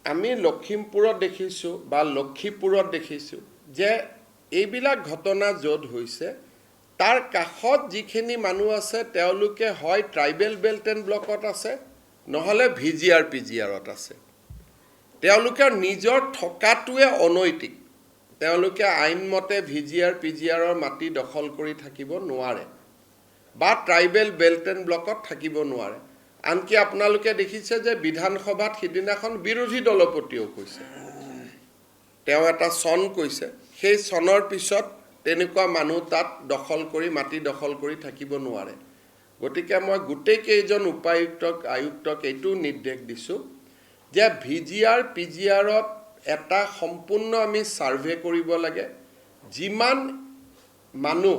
আমি লখিমপুৰত দেখিছোঁ বা লক্ষীপুৰত দেখিছোঁ যে এইবিলাক ঘটনা য'ত হৈছে তাৰ কাষত যিখিনি মানুহ আছে তেওঁলোকে হয় ট্ৰাইবেল বেল্ট এণ্ড ব্লকত আছে নহ'লে ভিজিআৰ পিজিআৰত আছে। তেওঁলোকে নিজৰ থকাটোৱে অনৈতিক। তেওঁলোকে আইনমতে ভিজিআৰ পিজিআৰৰ মাটি দখল কৰি থাকিব নোৱাৰে বা ট্ৰাইবেল বেল্ট এণ্ড ব্লকত থাকিব নোৱাৰে। আনকি আপোনালোকে দেখিছে যে বিধানসভাত সিদিনাখন বিৰোধী দলপতিয়েও কৈছে, তেওঁ এটা চন কৈছে, সেই চনৰ পিছত তেনেকুৱা মানুহ তাত দখল কৰি মাটি দখল কৰি থাকিব নোৱাৰে। গতিকে মই গোটেইকেইজন উপায়ুক্তক আয়ুক্তক এইটো নিৰ্দেশ দিছোঁ যে ভিজিআৰ পিজিআৰত এটা সম্পূৰ্ণ আমি ছাৰ্ভে কৰিব লাগে। যিমান মানুহ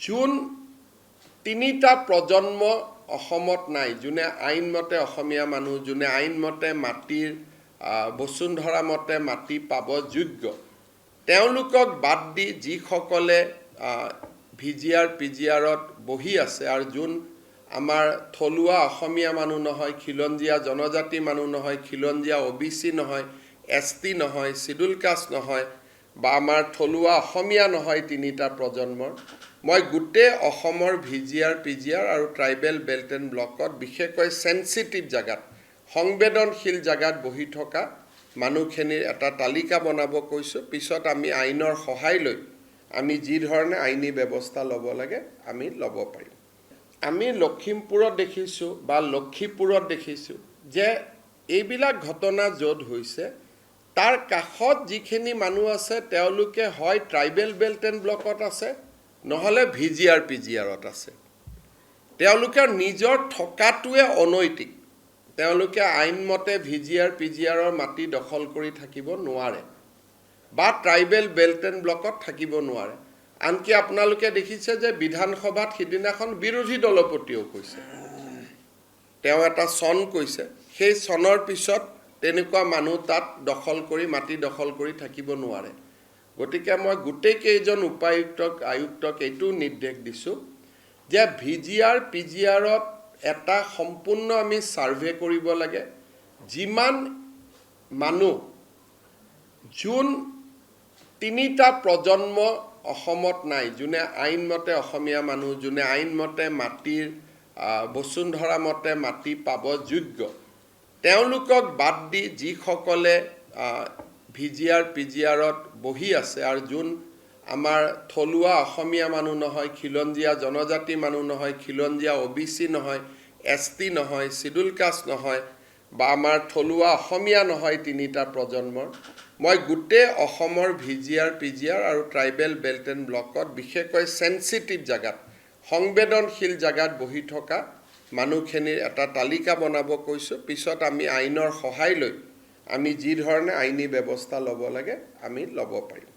যোন তিনিটা প্ৰজন্ম অসমত নাই, যোনে আইনমতে অসমীয়া মানুহ, যোনে আইনমতে মাটিৰ বসুন্ধৰা মতে মাটি পাব যোগ্য, তেওঁলোকক বাদ দি যিসকলে ভিজিআৰ পিজিআৰত বহি আছে আৰু যোন আমাৰ থলুৱা অসমীয়া মানুহ নহয়, খিলঞ্জীয়া জনজাতি মানুহ নহয়, খিলঞ্জীয়া OBC নহয়, ST নহয়, চিডুল কাষ্ট নহয় বা আমাৰ থলুৱা অসমীয়া নহয় তিনিটা প্ৰজন্মৰ, মই গোটেই অসমৰ ভিজিআৰ পিজিআৰ আৰু ট্ৰাইবেল বেল্ট এণ্ড ব্লকত বিশেষকৈ চেঞ্চিটিভ জেগাত, সংবেদনশীল জেগাত বহি থকা মানুহখিনিৰ এটা তালিকা বনাব কৈছোঁ। পিছত আমি আইনৰ সহায় লৈ আমি যি ধৰণে আইনী ব্যৱস্থা ল'ব লাগে আমি ল'ব পাৰিম। আমি লখিমপুৰত দেখিছোঁ বা লক্ষীপুৰত দেখিছোঁ যে এইবিলাক ঘটনা য'ত হৈছে তাৰ কাষত যিখিনি মানুহ আছে তেওঁলোকে হয় ট্ৰাইবেল বেল্ট এণ্ড ব্লকত আছে নহ'লে ভিজিআৰ পিজিআৰত আছে। তেওঁলোকে নিজৰ থকাটোৱে অনৈতিক। তেওঁলোকে আইনমতে ভিজিআৰ পিজিআৰৰ মাটি দখল কৰি থাকিব নোৱাৰে বা ট্ৰাইবেল বেল্ট এণ্ড ব্লকত থাকিব নোৱাৰে। আনকি আপোনালোকে দেখিছে যে বিধানসভাত সিদিনাখন বিৰোধী দলপতিয়েও কৈছে, তেওঁ এটা চন কৈছে, সেই চনৰ পিছত তেনেকুৱা মানুহ তাত দখল কৰি মাটি দখল কৰি থাকিব নোৱাৰে। গতিকে মই গোটেইকেইজন উপায়ুক্তক আয়ুক্তক এইটো নিৰ্দেশ দিছোঁ যে ভিজিআৰ পিজিআৰত এটা সম্পূৰ্ণ আমি ছাৰ্ভে কৰিব লাগে। যিমান মানুহ যোন তিনিটা প্ৰজন্ম অসমত নাই, যোনে আইনমতে অসমীয়া মানুহ, যোনে আইনমতে মাটিৰ বসুন্ধৰা মতে মাটি পাব যোগ্য, তেওঁলোকক বাদ দি যিসকলে ভিজিআৰ পিজিআৰত বহি আছে আৰু যোন আমাৰ থলুৱা অসমীয়া মানুহ নহয়, খিলঞ্জীয়া জনজাতি মানুহ নহয়, খিলঞ্জীয়া OBC নহয়, ST নহয়, চিডুল কাষ্ট নহয় বা আমাৰ থলুৱা অসমীয়া নহয় তিনিটা প্ৰজন্মৰ, মই গোটেই অসমৰ ভিজিআৰ পিজিআৰ আৰু ট্ৰাইবেল বেল্ট এণ্ড ব্লকত বিশেষকৈ চেঞ্চিটিভ জেগাত, সংবেদনশীল জেগাত বহি থকা মানুহখিনিৰ এটা তালিকা বনাব কৈছোঁ। পিছত আমি আইনৰ সহায় লৈ আমি যি ধৰণে আইনী ব্যৱস্থা ল'ব লাগে আমি ল'ব পাৰিম।